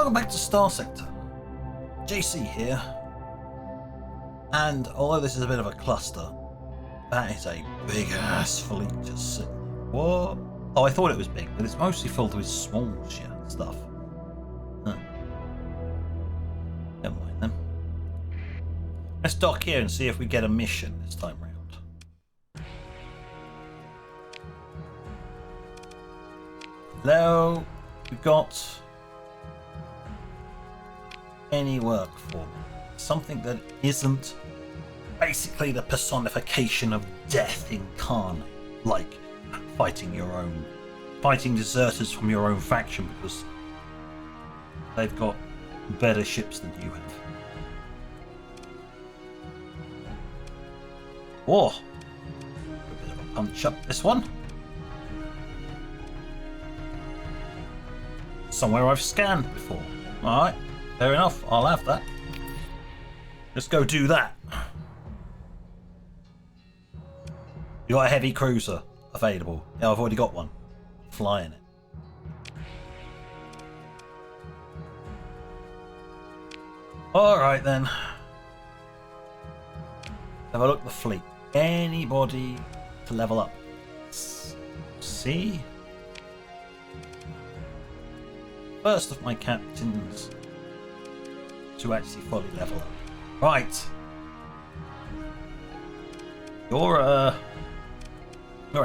Welcome back to Starsector. JC here. And although this is a bit of a cluster, that is a big ass fleet just sitting there. What? Oh, I thought it was big, but it's mostly filled with small shit stuff. Huh. Never mind then. Let's dock here and see if we get a mission this time round. Hello, we've got any work for me? Something that isn't basically the personification of death incarnate, like fighting deserters from your own faction because they've got better ships than you have. Oh, a bit of a punch up this one. Somewhere I've scanned before. Alright, fair enough, I'll have that. Let's go do that. You got a heavy cruiser available? Yeah, I've already got one. Flying it. Alright then. Have a look at the fleet. Anybody to level up? See? First of my captains to actually fully level up. Right. You're a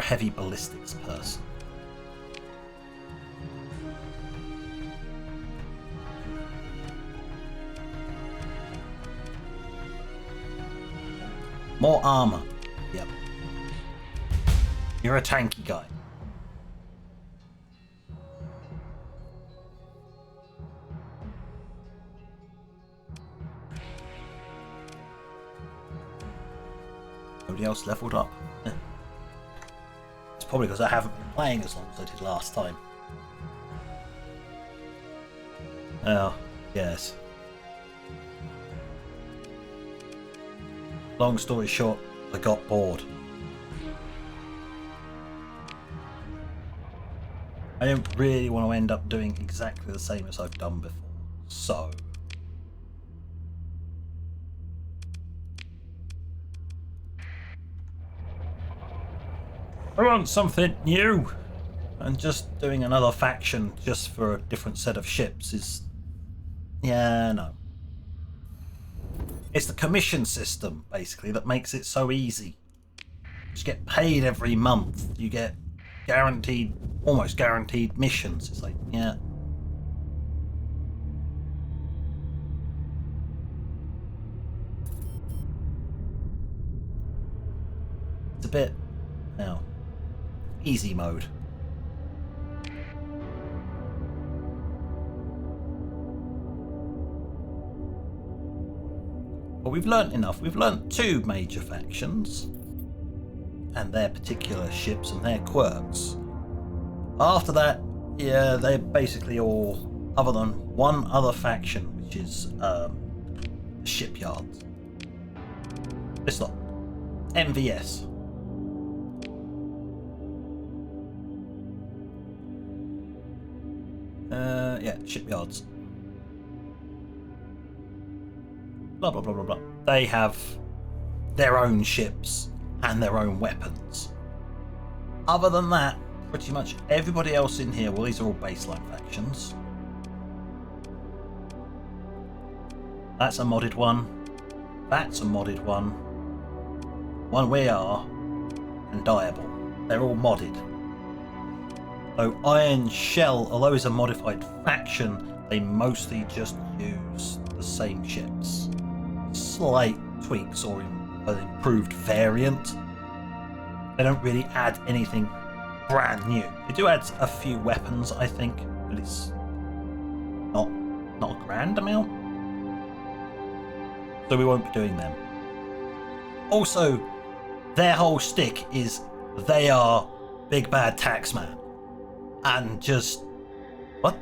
heavy ballistics person. More armor. Yep. You're a tanky guy. Nobody else leveled up. It's probably because I haven't been playing as long as I did last time. Oh, yes. Long story short, I got bored. I don't really want to end up doing exactly the same as I've done before. So I want something new, and just doing another faction just for a different set of ships is, yeah, no. It's the commission system basically that makes it so easy. You just get paid every month. You get guaranteed, almost guaranteed missions. It's like, yeah. It's a bit, now. Easy mode. But we've learnt enough. We've learnt two major factions and their particular ships and their quirks. After that, yeah, they're basically all, other than one other faction, which is shipyards. It's not MVS. Yeah, shipyards. Blah blah blah blah blah. They have their own ships and their own weapons. Other than that, pretty much everybody else in here, well, these are all baseline factions. That's a modded one. That's a modded one. One we are, and Diable. They're all modded. So Iron Shell, although it's a modified faction, they mostly just use the same ships. Slight tweaks or an improved variant. They don't really add anything brand new. They do add a few weapons, I think, but it's not a grand amount. So we won't be doing them. Also, their whole shtick is they are big bad taxman. And just what?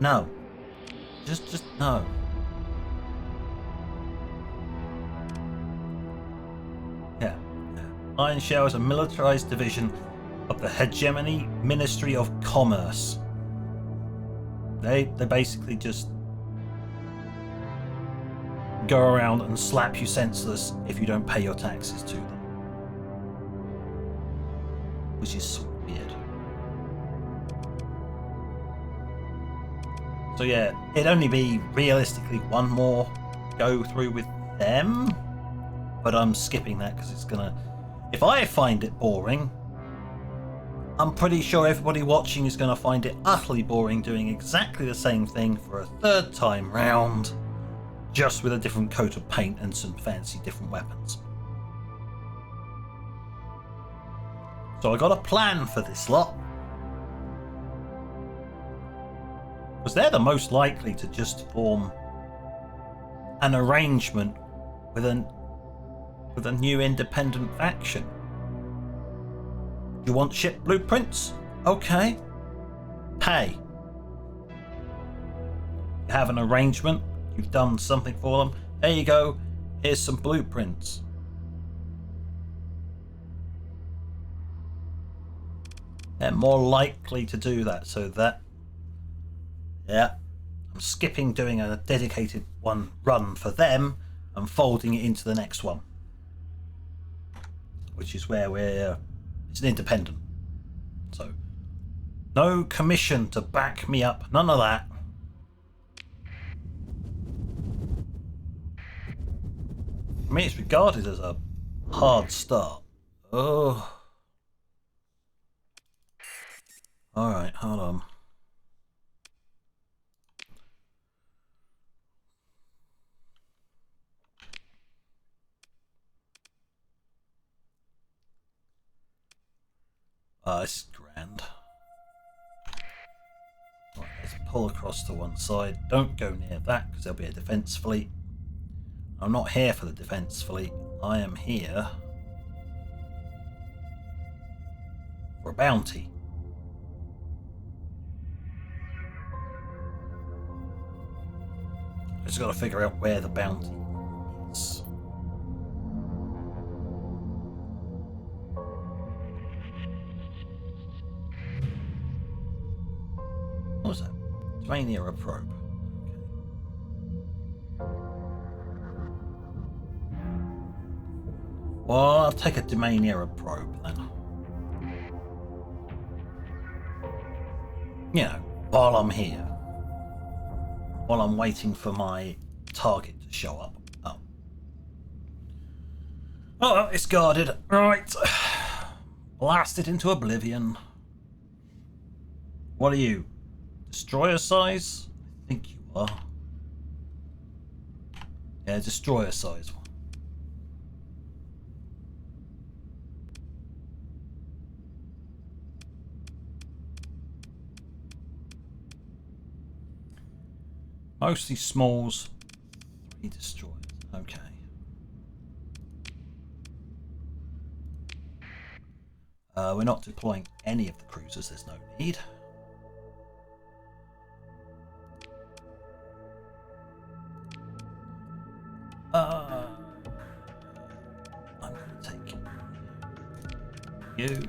No. Just no. Yeah. Iron Shell is a militarized division of the Hegemony Ministry of Commerce. They basically just go around and slap you senseless if you don't pay your taxes to them. Which is sort of weird. So yeah, it'd only be realistically one more go through with them, but I'm skipping that because it's gonna... If I find it boring, I'm pretty sure everybody watching is gonna find it utterly boring doing exactly the same thing for a third time round, just with a different coat of paint and some fancy different weapons. So I got a plan for this lot. Because they're the most likely to just form an arrangement with a new independent faction. You want ship blueprints? Okay. Pay. You have an arrangement. You've done something for them. There you go. Here's some blueprints. They're more likely to do that, so that... Yeah. I'm skipping doing a dedicated one run for them and folding it into the next one. Which is where we're... It's an independent. So, no commission to back me up. None of that. I mean, it's regarded as a hard start. Oh. Alright, hold on. This is grand. Right, let's pull across to one side. Don't go near that because there'll be a defence fleet. I'm not here for the defence fleet. I am here for a bounty. I just got to figure out where the bounty is. What was that? Mania probe. Okay. Well, I'll take a Domania probe then. You know, while I'm here. While I'm waiting for my target to show up. Oh. Oh, well, it's guarded. Right. Blasted into oblivion. What are you? Destroyer size? I think you are. Yeah, destroyer size one. Mostly smalls, 3 destroyers. Okay. We're not deploying any of the cruisers, there's no need. I'm going to take you.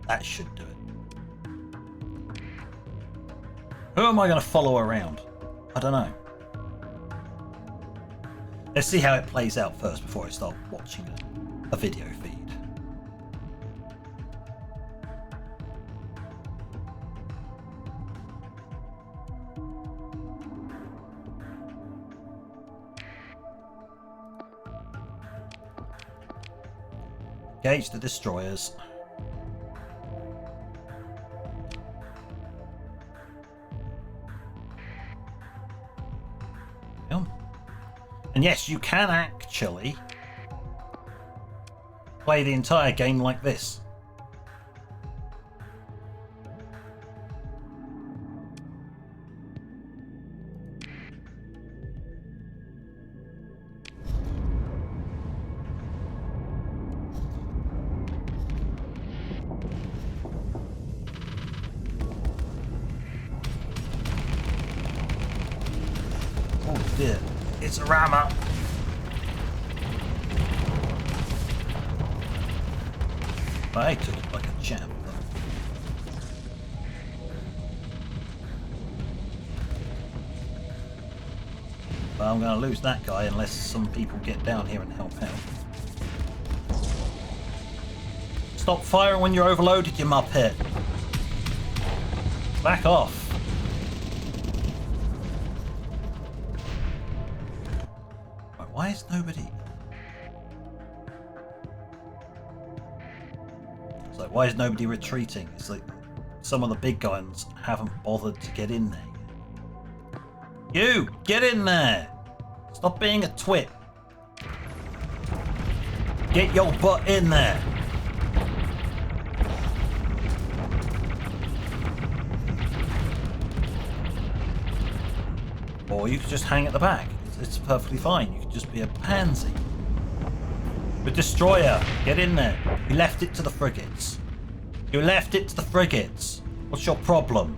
That should do it. Who am I going to follow around? I don't know. Let's see how it plays out first before I start watching a video feed. Engage the destroyers. And yes, you can actually play the entire game like this. Oh dear, it's a rammer. I took it like a champ. But I'm going to lose that guy unless some people get down here and help out. Stop firing when you're overloaded, you muppet. Back off. Right, why is nobody... It's like, why is nobody retreating? It's like some of the big guns haven't bothered to get in there. You! Get in there! Stop being a twit. Get your butt in there! Or you could just hang at the back. It's perfectly fine. You could just be a pansy. The destroyer, get in there. You left it to the frigates. You left it to the frigates. What's your problem?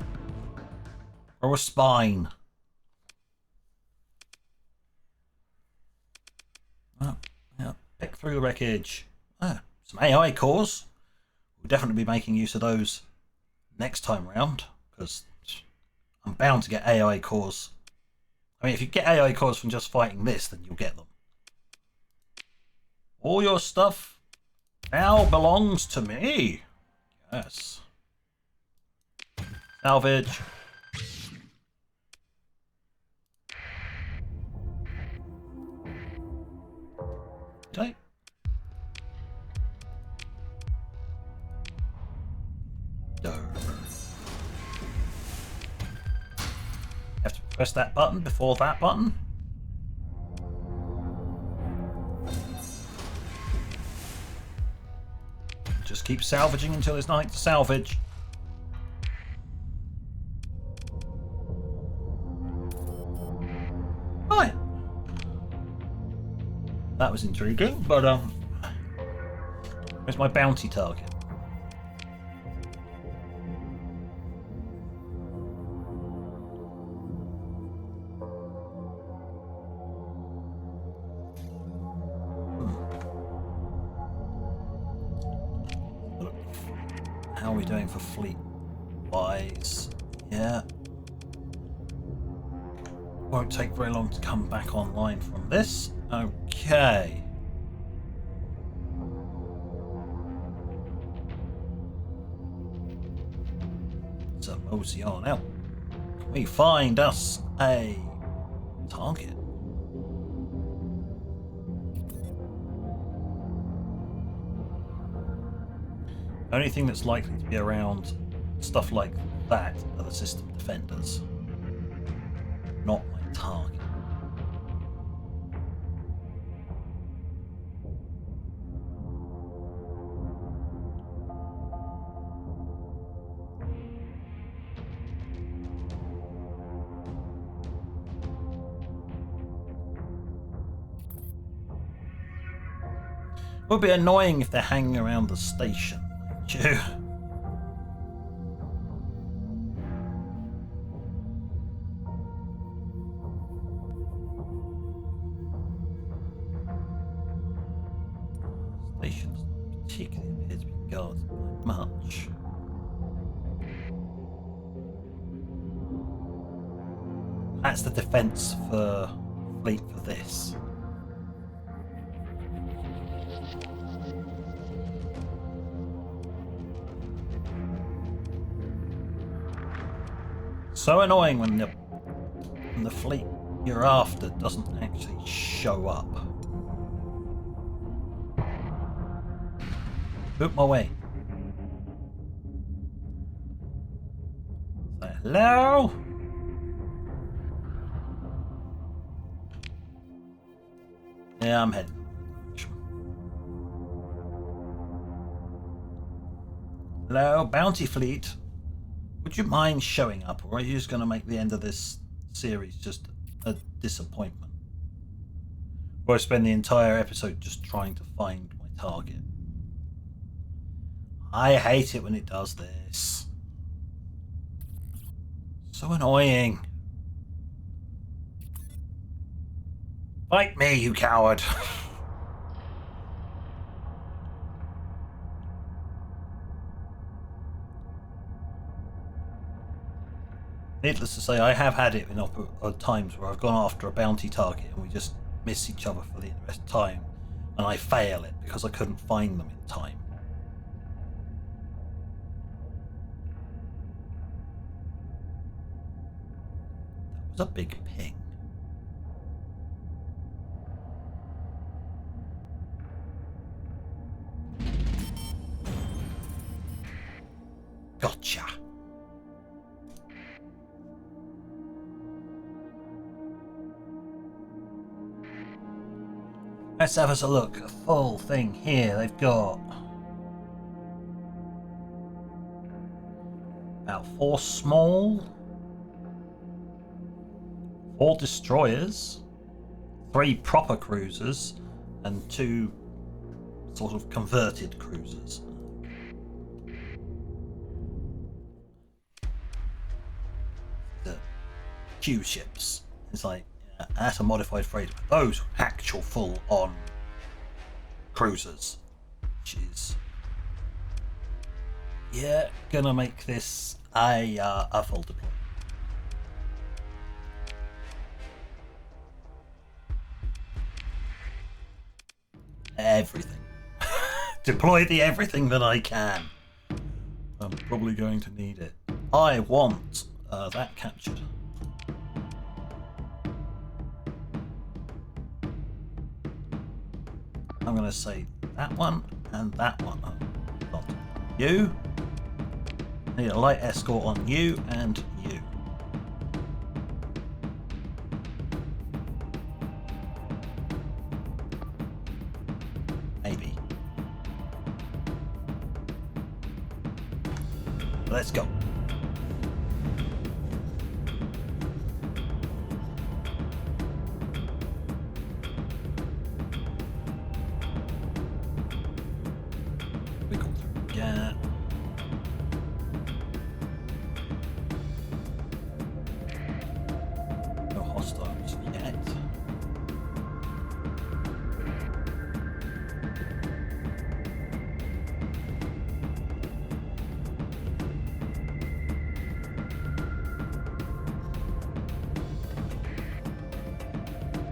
Or a spine? Oh, yeah. Pick through the wreckage. Ah, some AI cores. We'll definitely be making use of those next time round, because I'm bound to get AI cores. I mean, if you get AI cores from just fighting this, then you'll get them. All your stuff now belongs to me. Yes. Salvage. Okay. No. Have to press that button before that button. Just keep salvaging until there's nothing to salvage. Right. That was intriguing, but where's my bounty target? How are we doing for fleet wise? Yeah. Won't take very long to come back online from this. Okay. So mosey on out. Can we find us a target? Only thing that's likely to be around stuff like that are the system defenders. Not my target. It would be annoying if they're hanging around the station. Station doesn't particularly appear to be guarded by much. That's the defence for fleet for this. So annoying when the fleet you're after doesn't actually show up. Boot my way. Say hello? Yeah, I'm heading. Hello, bounty fleet. Would you mind showing up, or are you just going to make the end of this series just a disappointment? Or I spend the entire episode just trying to find my target? I hate it when it does this. So annoying. Fight me, you coward. Needless to say, I have had it in times where I've gone after a bounty target and we just miss each other for the rest of the time, and I fail it because I couldn't find them in time. That was a big ping. Gotcha. Let's have us a look. A full thing here. They've got about 4 small, 4 destroyers, 3 proper cruisers, and 2 sort of converted cruisers. The Q ships. It's like, that's a modified phrase, but those are actual full-on cruisers, which is, yeah, gonna make this a full deploy. Everything. Deploy the everything that I can. I'm probably going to need it. I want that captured. I'm going to say that one and that one. Oh, not you. I need a light escort on you and you. Maybe. Let's go.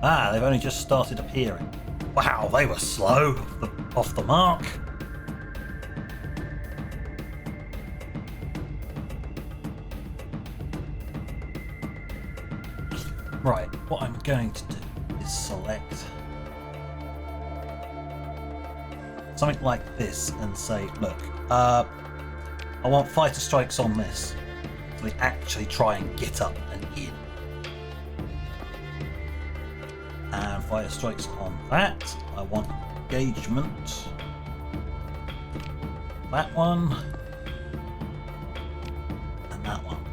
Ah, they've only just started appearing. Wow, they were slow off the mark. Right, what I'm going to do is select something like this and say, look, I want fighter strikes on this. So they actually try and get up and in. And fire strikes on that. I want engagement. That one. And that one.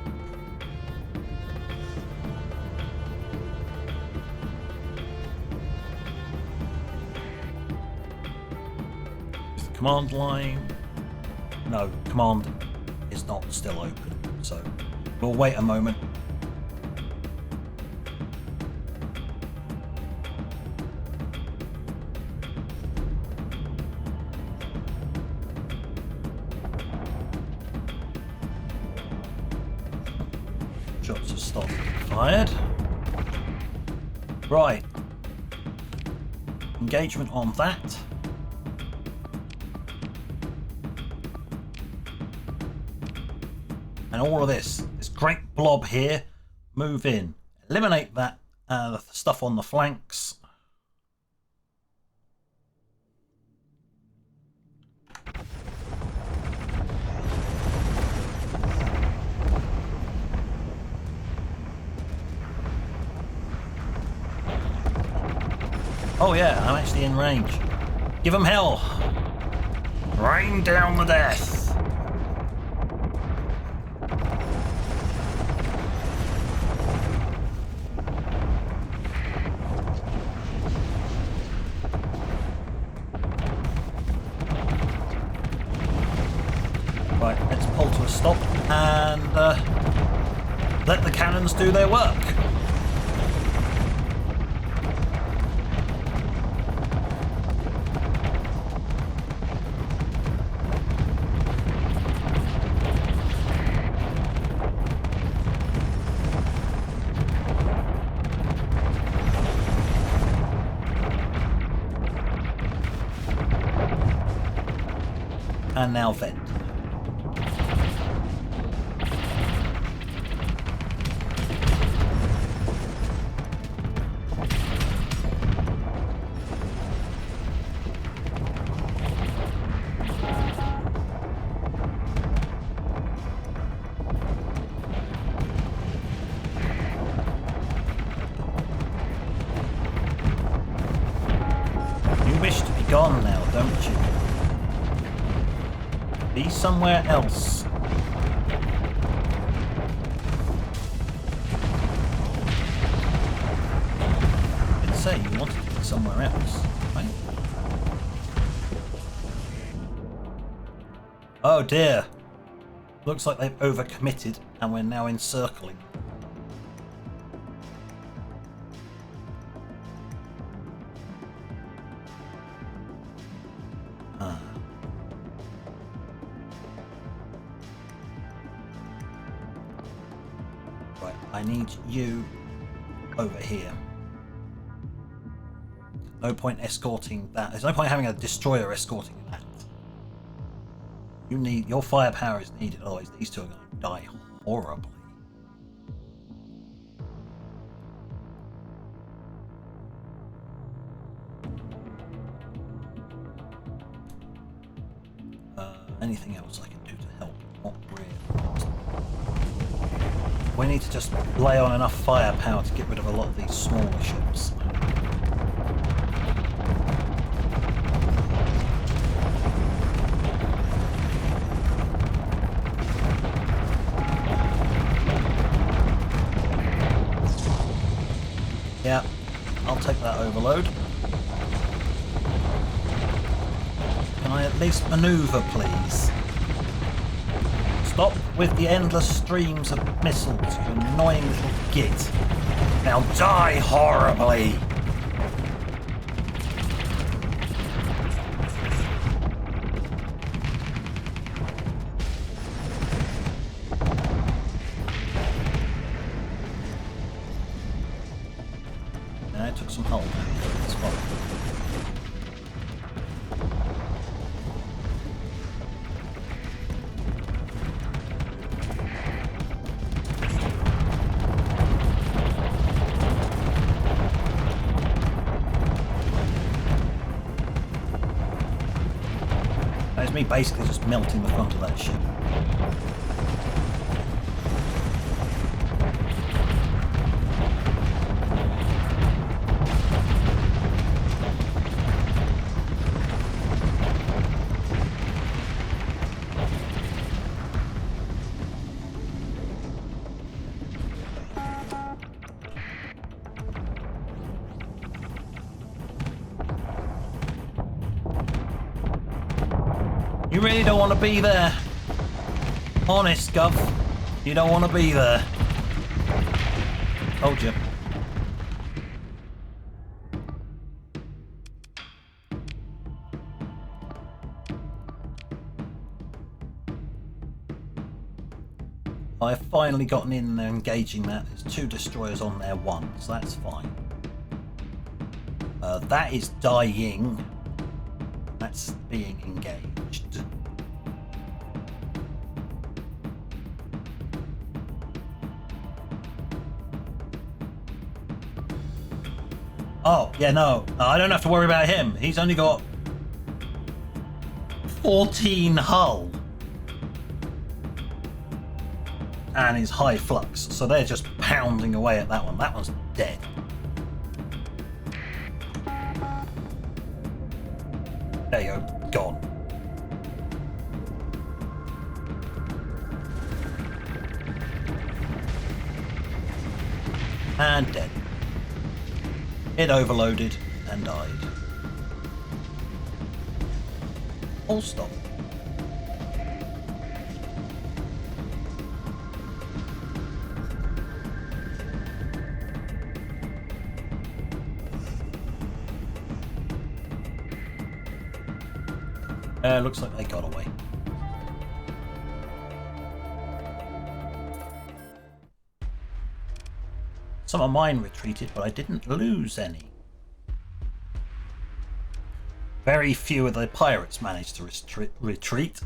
Is the command line? No, command is not still open. So we'll wait a moment. Shots have stopped. Fired. Right. Engagement on that. And all of this great blob here, move in. Eliminate that the stuff on the flanks. Oh yeah, I'm actually in range. Give them hell. Rain down the death. Right, let's pull to a stop and let the cannons do their work. And now vent. Gone now, don't you? Be somewhere else. I did say you wanted to be somewhere else, right? Oh dear. Looks like they've overcommitted and we're now encircling. I need you over here. No point escorting that. There's no point having a destroyer escorting that. You need your firepower is needed, otherwise these two are going to die horribly. Anything else I can do to help? Not really. We need to just lay on enough firepower to get rid of a lot of these smaller ships. Yeah, I'll take that overload. Can I at least maneuver, please? Stop with the endless streams of missiles, you annoying little git. Now die horribly! Now I took some hull damage. It's fine. It's me basically just melting the front of that ship. You really don't want to be there. Honest, Gov. You don't want to be there. Told you. I've finally gotten in there engaging that. There's 2 destroyers on there, 1, so that's fine. That is dying. That's being engaged. Oh, yeah, no. I don't have to worry about him. He's only got 14 hull. And he's high flux. So they're just pounding away at that one. That one's dead. There you go. Gone. And dead. It overloaded and died. All stop. Looks like they got away. Some of mine retreated, but I didn't lose any. Very few of the pirates managed to retreat.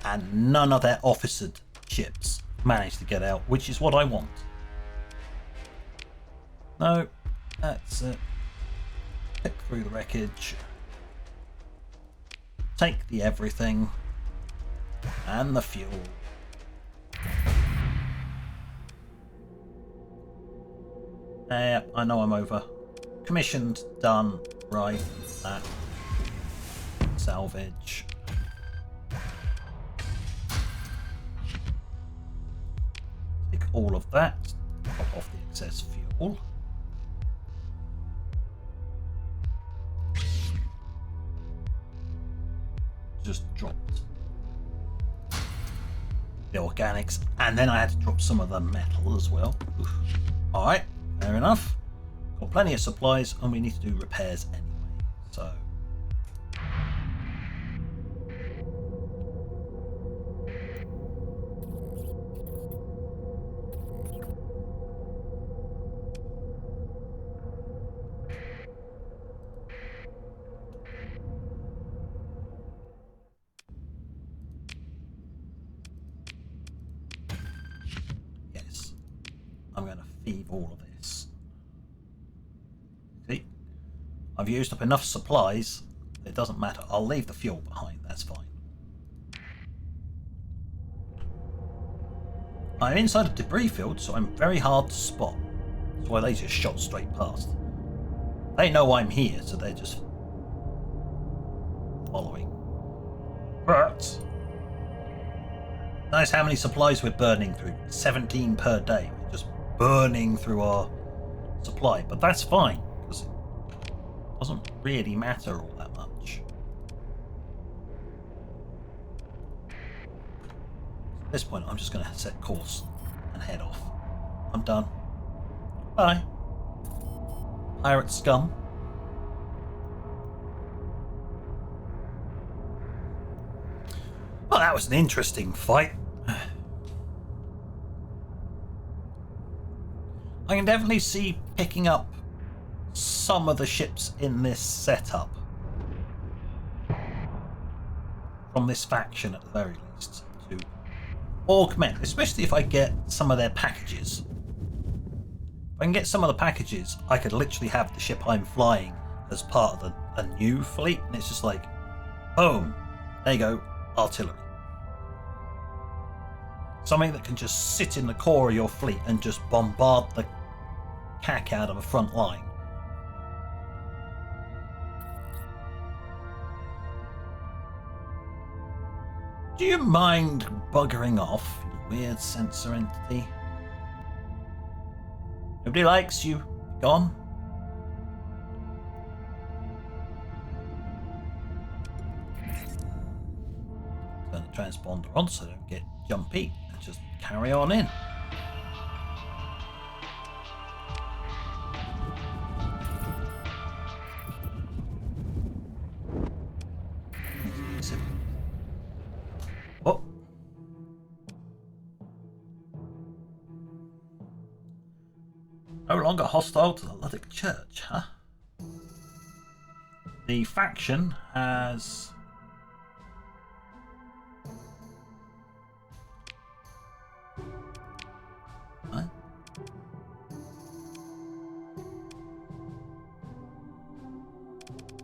And none of their officered ships managed to get out, which is what I want. No, that's it. Pick through the wreckage. Take the everything. And the fuel. Yep, I know I'm over. Commissioned, done, right, that. Salvage. Take all of that. Pop off the excess fuel. Just dropped the organics, and then I had to drop some of the metal as well. Alright, fair enough. Got plenty of supplies, and we need to do repairs anyway, so yes, I'm going to feed all of this. See, I've used up enough supplies. It doesn't matter. I'll leave the fuel behind. That's fine. I'm inside a debris field, so I'm very hard to spot. That's why they just shot straight past. They know I'm here, so they're just following. But notice how many supplies we're burning through. 17 per day. We're just burning through our supply. But that's fine, because it doesn't really matter all that much. At this point, I'm just going to set course and head off. I'm done. Bye. Pirate scum. Well, that was an interesting fight. I can definitely see picking up some of the ships in this setup from this faction at the very least to augment, especially if I get some of their packages. If I can get some of the packages, I could literally have the ship I'm flying as part of a new fleet, and it's just like, boom, there you go, artillery. Something that can just sit in the core of your fleet and just bombard the cack out of a front line. Do you mind buggering off, you weird sensor entity? Nobody likes you. Gone. Turn the transponder on so I don't get jumpy and just carry on in. Oh. No longer hostile to the Luddic Church, huh? The faction has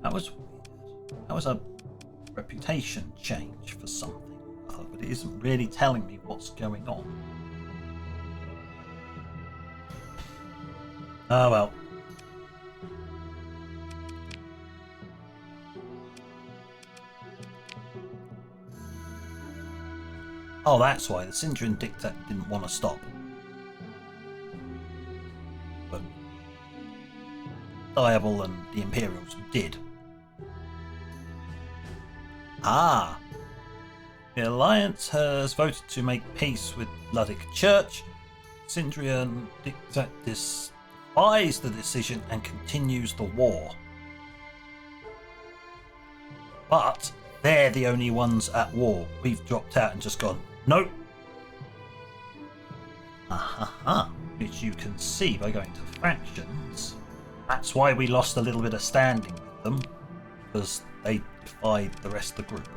That was weird. That was a reputation change for something, but it isn't really telling me what's going on. Oh well. Oh, that's why the Syndrian Dictator didn't want to stop. But Diable and the Imperials did. Ah! The Alliance has voted to make peace with Luddic Church. Syndrian Dictator defies the decision and continues the war. But they're the only ones at war. We've dropped out and just gone, nope. Which you can see by going to factions. That's why we lost a little bit of standing with them, because they defied the rest of the group.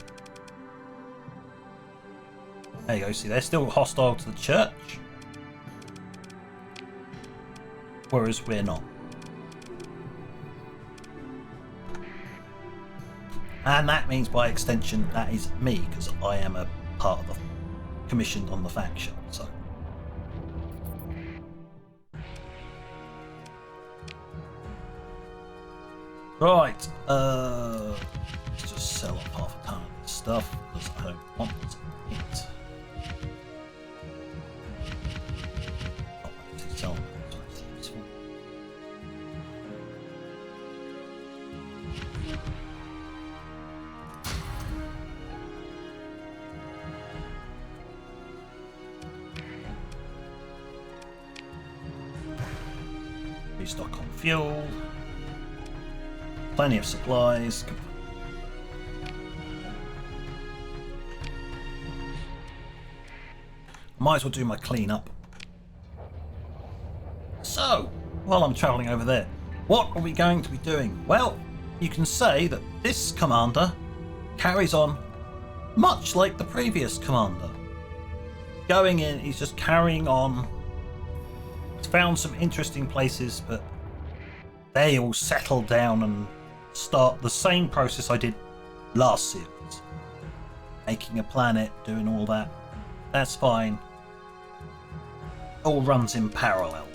There you go, see, they're still hostile to the church, whereas we're not. And that means, by extension, that is me, because I am a part of the commissioned on the faction, so. Right, let's just sell off half a ton of this stuff, because I don't want it. Not actually sell them, so it's useful. Restock on fuel. Plenty of supplies. Might as well do my cleanup. So, while I'm travelling over there, what are we going to be doing? Well, you can say that this commander carries on much like the previous commander. Going in, he's just carrying on. He's found some interesting places, but they all settle down and start the same process I did last series. Making a planet, doing all that. That's fine. All runs in parallel.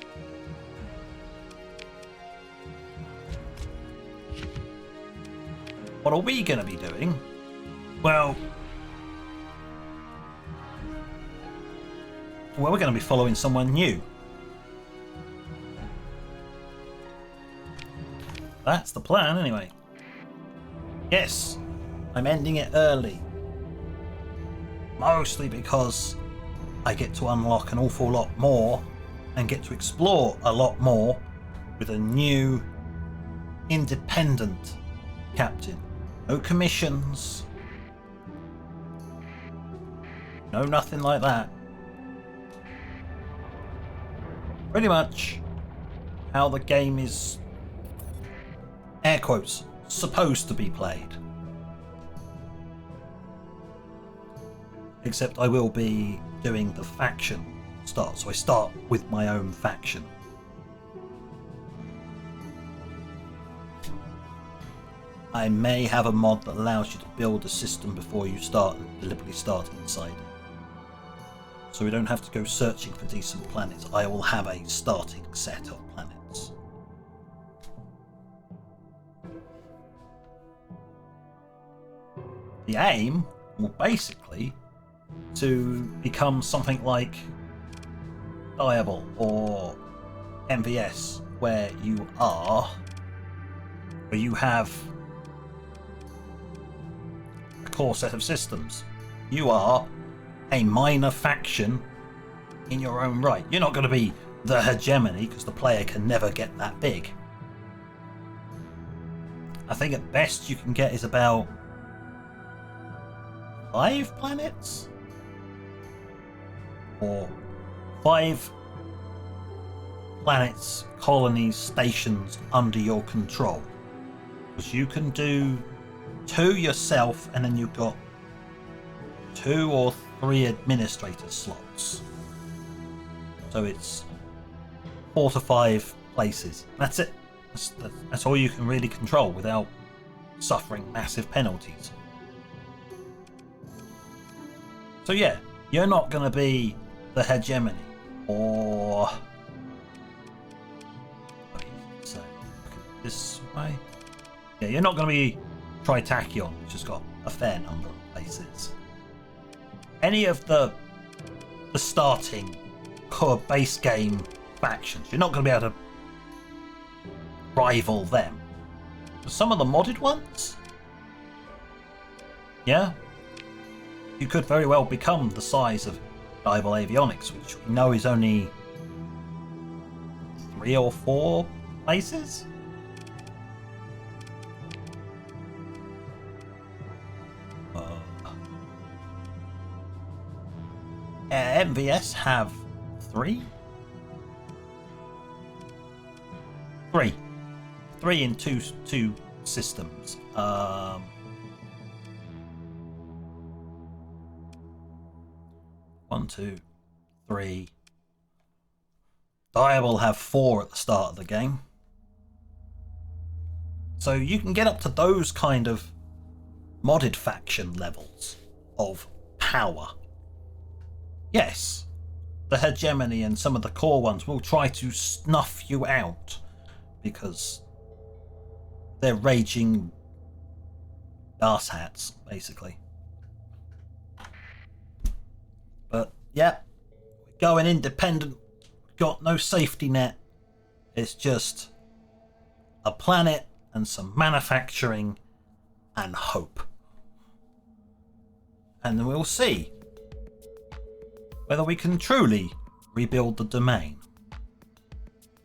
What are we going to be doing? Well, we're going to be following someone new. That's the plan, anyway. Yes, I'm ending it early. Mostly because I get to unlock an awful lot more and get to explore a lot more with a new independent captain. No commissions. No, nothing like that. Pretty much how the game is, air quotes, supposed to be played. Except I will be doing the faction start, so I start with my own faction. I may have a mod that allows you to build a system before you start and deliberately start inside it. So we don't have to go searching for decent planets. I will have a starting set of planets. The aim will basically to become something like Diable or MVS, where you have a core set of systems. You are a minor faction in your own right. You're not going to be the hegemony, because the player can never get that big. I think at best you can get is about 5 planets? Or 5 planets, colonies, stations under your control. Because you can do 2 yourself, and then you've got 2 or 3 administrator slots. So it's 4 to 5 places. That's it. That's all you can really control without suffering massive penalties. So yeah, you're not going to be the hegemony, or so this way. Yeah, you're not going to be Tritachyon, which has got a fair number of places. Any of the starting core base game factions, you're not going to be able to rival them. But some of the modded ones, yeah, you could very well become the size of Diable Avionics, which we know is only 3 or 4 places. MVS have 3? 3. 3 in two systems. 1, 2, 3. Dia will have 4 at the start of the game. So you can get up to those kind of modded faction levels of power. Yes, the hegemony and some of the core ones will try to snuff you out because they're raging arse-hats, basically. But yeah, we're going independent, got no safety net. It's just a planet and some manufacturing and hope. And then we'll see whether we can truly rebuild the domain.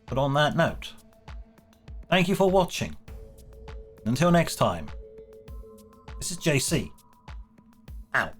But on that note, thank you for watching. Until next time, this is JC, out.